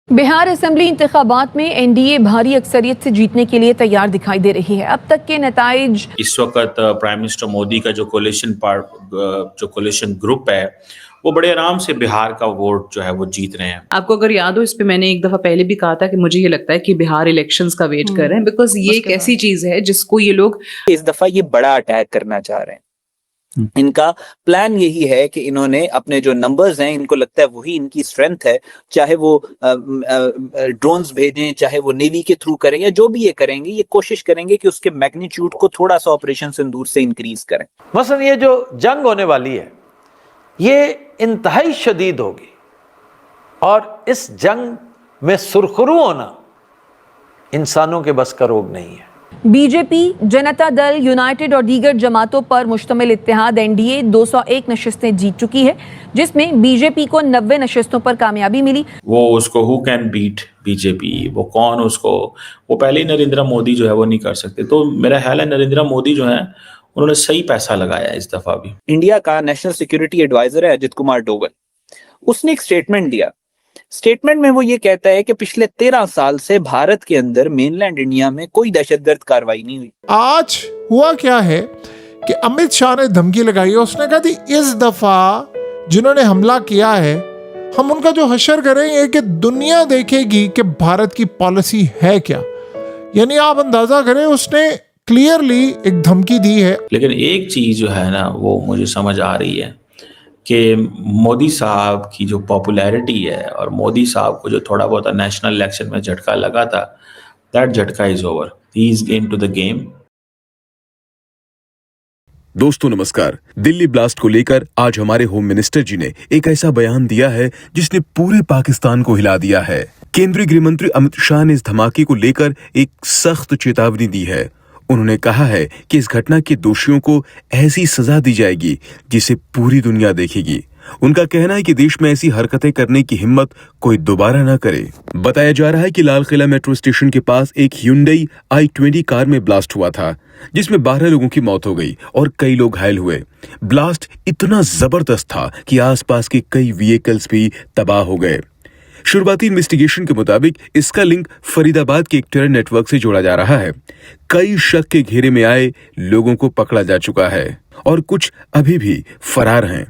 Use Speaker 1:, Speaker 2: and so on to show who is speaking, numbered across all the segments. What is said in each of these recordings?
Speaker 1: Bihar assembly इंतखाबात में NDA भारी अक्सरियत से जीतने के लिए तैयार दिखाई दे रही है। अब तक के नताइज
Speaker 2: इस वक्त प्राइम मिनिस्टर मोदी का जो कोलिशन ग्रुप है वो बड़े आराम से बिहार का वोट जो है वो जीत रहे हैं।
Speaker 3: आपको अगर याद हो, इस पे मैंने एक दफा पहले भी कहा था कि मुझे ये लगता है कि बिहार इलेक्शंस का वेट कर रहे हैं, बिकॉज ये एक ऐसी चीज है जिसको ये लोग
Speaker 4: इस दफा ये बड़ा अटैक करना चाह रहे हैं। इनका प्लान यही है कि इन्होंने अपने जो नंबर्स हैं, इनको लगता है वही इनकी स्ट्रेंथ है, चाहे वो ड्रोन्स भेजें, चाहे वो नेवी के थ्रू करें या जो भी ये करेंगे, ये कोशिश करेंगे कि उसके मैग्नीट्यूड को थोड़ा सा ऑपरेशन सिंदूर से इंक्रीज करें।
Speaker 5: मसलन ये जो जंग होने वाली है ये इंतहाई शदीद होगी और इस जंग में सुरखरू होना इंसानों के बस का रोग नहीं है।
Speaker 1: बीजेपी, जनता दल, यूनाइटेड और दीगर जमातों पर मुश्तमिल इत्तेहाद एनडीए 201 नशिस्तें जीत चुकी है, जिसमें बीजेपी को 90 नशिस्तों पर कामयाबी मिली।
Speaker 2: वो उसको हु कैन बीट बीजेपी, वो कौन उसको, वो पहले ही नरेंद्र मोदी जो है वो नहीं कर सकते। तो मेरा ख्याल है नरेंद्र मोदी जो है उन्होंने सही पैसा लगाया इस दफा भी।
Speaker 4: इंडिया का नेशनल सिक्योरिटी एडवाइजर है अजित कुमार डोवल, उसने एक स्टेटमेंट दिया। स्टेटमेंट में वो ये कहता है कि पिछले 13 साल से भारत के अंदर मेनलैंड इंडिया में कोई दहशतगर्द कार्रवाई नहीं हुई।
Speaker 6: आज हुआ क्या है कि अमित शाह ने धमकी लगाई है, उसने कहा थी इस दफा जिन्होंने हमला किया है हम उनका जो हशर करेंगे कि दुनिया देखेगी कि भारत की पॉलिसी है क्या। यानी आप अंदाजा करें, उसने क्लियरली एक धमकी दी है।
Speaker 2: लेकिन एक चीज जो है ना वो मुझे समझ आ रही है कि मोदी साहब की जो पॉपुलैरिटी है और मोदी साहब को जो थोड़ा बहुत नेशनल इलेक्शन में झटका लगा था, दैट झटका is over, he is game to the game.
Speaker 7: दोस्तों नमस्कार। दिल्ली ब्लास्ट को लेकर आज हमारे होम मिनिस्टर जी ने एक ऐसा बयान दिया है जिसने पूरे पाकिस्तान को हिला दिया है। केंद्रीय गृह मंत्री अमित शाह ने इस धमाके को लेकर एक सख्त चेतावनी दी है। उन्होंने कहा है कि इस घटना के दोषियों को ऐसी सजा दी जाएगी जिसे पूरी दुनिया देखेगी। उनका कहना है कि देश में ऐसी हरकतें करने की हिम्मत कोई दोबारा ना करे। बताया जा रहा है कि लाल किला मेट्रो स्टेशन के पास एक Hyundai i20 कार में ब्लास्ट हुआ था, जिसमें 12 लोगों की मौत हो गई और कई लोग घायल हुए। ब्लास्ट इतना जबरदस्त था कि आसपास के कई व्हीकल्स भी तबाह हो गए। शुरुआती इन्वेस्टिगेशन के मुताबिक इसका लिंक फरीदाबाद के एक टेरर नेटवर्क से जोड़ा जा रहा है। कई शक के घेरे में आए लोगों को पकड़ा जा चुका है और कुछ अभी भी फरार हैं।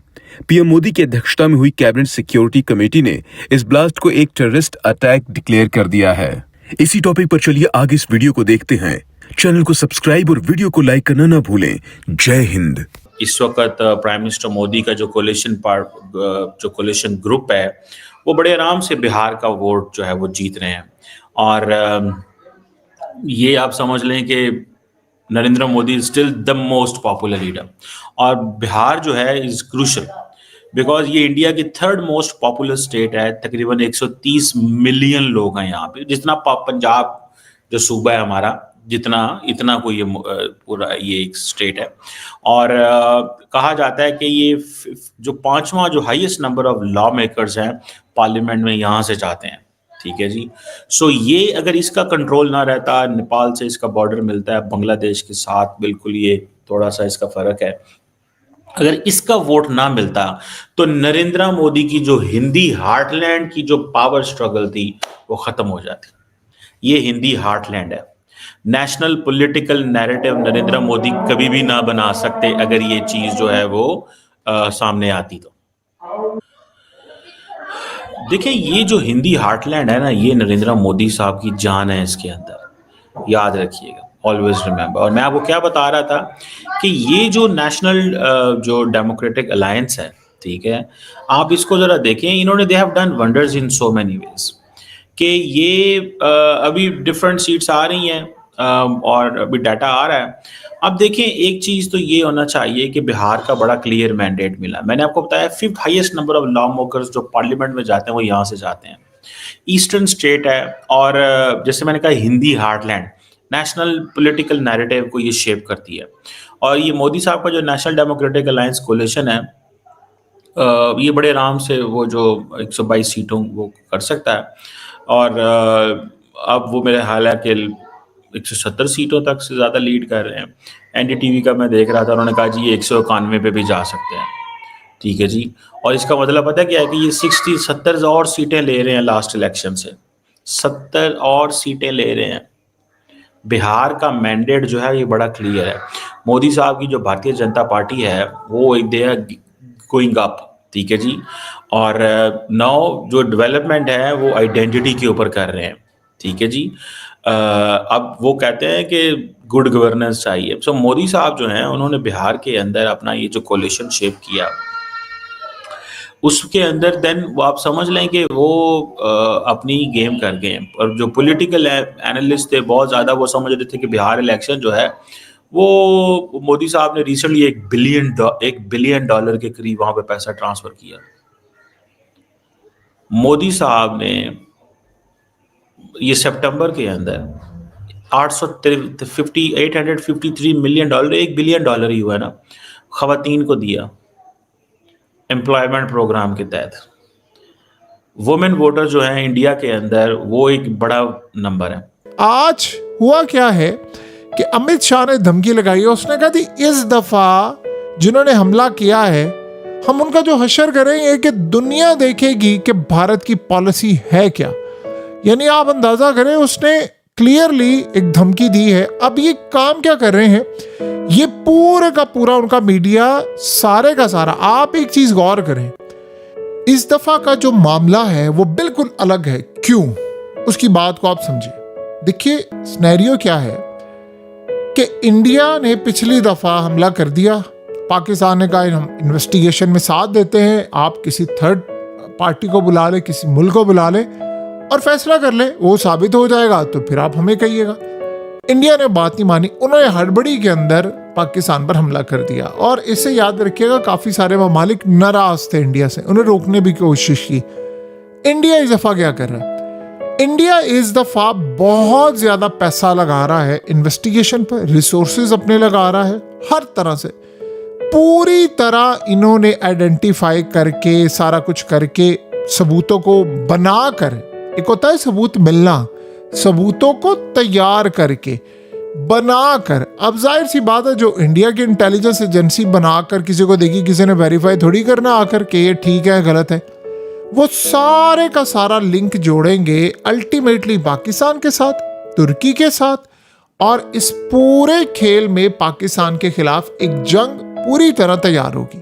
Speaker 7: पीएम मोदी की अध्यक्षता में हुई कैबिनेट सिक्योरिटी कमेटी ने इस ब्लास्ट को एक टेररिस्ट अटैक डिक्लेयर कर दिया है। इसी टॉपिक पर चलिए आगे इस वीडियो को देखते हैं। चैनल को सब्सक्राइब और वीडियो को लाइक करना ना भूलें। जय हिंद।
Speaker 2: इस वक्त प्राइम मिनिस्टर मोदी का जो कोलिशन ग्रुप है वो बड़े आराम से बिहार का वोट जो है वो जीत रहे हैं और ये आप समझ लें कि Narendra Modi still the most popular leader. और बिहार जो है इज क्रूशल बिकॉज ये इंडिया की 3rd मोस्ट पॉपुलर स्टेट है। तकरीबन 130 मिलियन लोग हैं यहाँ पे, जितना पंजाब जो सूबा है हमारा, इतना कोई ये पूरा ये एक स्टेट है। और कहा जाता है कि ये जो 5वां जो highest number of law makers हैं पार्लियामेंट में यहाँ से जाते हैं। ठीक है जी। सो ये अगर इसका कंट्रोल ना रहता, नेपाल से इसका बॉर्डर मिलता है बांग्लादेश के साथ, बिल्कुल ये थोड़ा सा इसका फर्क है। अगर इसका वोट ना मिलता तो नरेंद्र मोदी की जो हिंदी हार्टलैंड की जो पावर स्ट्रगल थी वो खत्म हो जाती। ये हिंदी हार्टलैंड है। National political narrative Narendra Modi कभी भी ना बना सकते अगर ये चीज जो है वो सामने आती। तो देखिए ये जो हिंदी हार्टलैंड है ना, ये नरेंद्र मोदी साहब की जान है इसके अंदर, याद रखिएगा, ऑलवेज रिमेंबर। और मैं आपको क्या बता रहा था कि ये जो नेशनल जो डेमोक्रेटिक अलायंस है, ठीक है, आप इसको जरा देखें, इन्होंने they have done wonders in so many ways कि ये अभी डिफरेंट सीट्स आ रही हैं और अभी डाटा आ रहा है। अब देखें एक चीज तो ये होना चाहिए कि बिहार का बड़ा क्लियर मैंडेट मिला। मैंने आपको बताया 5th highest number of law makers जो पार्लियामेंट में जाते हैं वो यहाँ से जाते हैं। ईस्टर्न स्टेट है और जैसे मैंने कहा Hindi heartland national political narrative को ये शेप करती है। और ये मोदी साहब का जो नेशनल डेमोक्रेटिक अलायंस कोलिशन है ये बड़े आराम से वो जो 122 सीटों वो कर सकता है। और अब वो मेरे हाल है कि 170 सीटों तक से ज़्यादा लीड कर रहे हैं। एनडीटीवी का मैं देख रहा था, उन्होंने कहा जी ये 191 पे भी जा सकते हैं। ठीक है जी। और इसका मतलब पता है क्या है कि ये 60-70 और सीटें ले रहे हैं लास्ट इलेक्शन से। 70 और सीटें ले रहे हैं। बिहार का मैंडेट जो है ये बड़ा क्लियर है। मोदी साहब की जो भारतीय जनता पार्टी है वो दे आर गोइंग अप, ठीक है जी। और नाउ जो डेवलपमेंट है वो आइडेंटिटी के ऊपर कर रहे हैं, ठीक है जी। अब वो कहते हैं कि गुड गवर्नेंस चाहिए। सो मोदी साहब जो हैं उन्होंने बिहार के अंदर अपना ये जो कोलिशन शेप किया, उसके अंदर देन वो आप समझ लें कि वो अपनी गेम कर गए हैं। और जो पॉलिटिकल एनालिस्ट थे बहुत ज़्यादा वो समझ रहे थे कि बिहार इलेक्शन जो है वो मोदी साहब ने रिसेंटली $1 बिलियन के करीब वहाँ पे पैसा ट्रांसफ़र किया। मोदी साहब ने ये सितंबर के अंदर $853 मिलियन, $1 बिलियन ही हुआ है ना, ख़वातीन को दिया एम्प्लॉयमेंट प्रोग्राम के तहत। वुमेन वोटर जो है इंडिया के अंदर वो एक बड़ा नंबर है।
Speaker 6: आज हुआ क्या है कि अमित शाह ने धमकी लगाई है। उसने कहा थी इस दफा जिन्होंने हमला किया है हम उनका जो हशर करेंगे कि दुनिया देखेगी कि भारत की पॉलिसी है क्या। यानी आप अंदाजा करें, उसने क्लियरली एक धमकी दी है। अब ये काम क्या कर रहे हैं, ये पूरे का पूरा उनका मीडिया सारे का सारा, आप एक चीज गौर करें, इस दफा का जो मामला है वो बिल्कुल अलग है। क्यों, उसकी बात को आप समझिए। देखिए सिनेरियो क्या है कि इंडिया ने पिछली दफा हमला कर दिया, पाकिस्तान ने कहा हम इन्वेस्टिगेशन में साथ देते हैं, आप किसी थर्ड पार्टी को बुला ले, किसी मुल्क को बुला ले और फैसला कर ले, वो साबित हो जाएगा तो फिर आप हमें कहिएगा। इंडिया ने बात नहीं मानी, उन्होंने हड़बड़ी के अंदर पाकिस्तान पर हमला कर दिया। और इससे याद रखिएगा काफ़ी सारे ममालिक नाराज थे इंडिया से, उन्हें रोकने की कोशिश की। इंडिया इस दफ़ा क्या कर रहा है, इंडिया इस दफ़ा बहुत ज़्यादा पैसा लगा रहा है इन्वेस्टिगेशन पर, रिसोर्सेज अपने लगा रहा है, हर तरह से पूरी तरह इन्होंने आइडेंटिफाई करके सारा कुछ करके सबूतों को बनाकर, एक होता है सबूत मिलना, सबूतों को तैयार करके बनाकर। अब जाहिर सी बात है जो इंडिया की इंटेलिजेंस एजेंसी बनाकर किसी को देगी, किसी ने वेरीफाई थोड़ी करना आकर के ये ठीक है गलत है, वो सारे का सारा लिंक जोड़ेंगे अल्टीमेटली पाकिस्तान के साथ, तुर्की के साथ, और इस पूरे खेल में पाकिस्तान के खिलाफ एक जंग पूरी तरह तैयार होगी।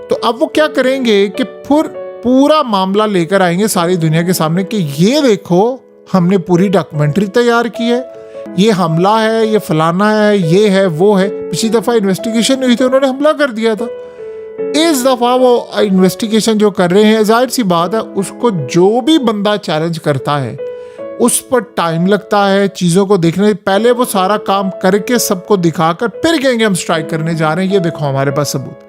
Speaker 6: तो अब वो क्या करेंगे कि फिर पूरा मामला लेकर आएंगे सारी दुनिया के सामने कि ये देखो हमने पूरी डॉक्यूमेंट्री तैयार की है, ये हमला है, ये फलाना है, ये है, वो है। पिछली दफ़ा इन्वेस्टिगेशन हुई थी, उन्होंने हमला कर दिया था। इस दफ़ा वो इन्वेस्टिगेशन जो कर रहे हैं, जाहिर सी बात है उसको जो भी बंदा चैलेंज करता है उस पर टाइम लगता है चीज़ों को देखने। पहले वो सारा काम करके सबको दिखाकर फिर कहेंगे हम स्ट्राइक करने जा रहे हैं, ये देखो हमारे पास सबूत।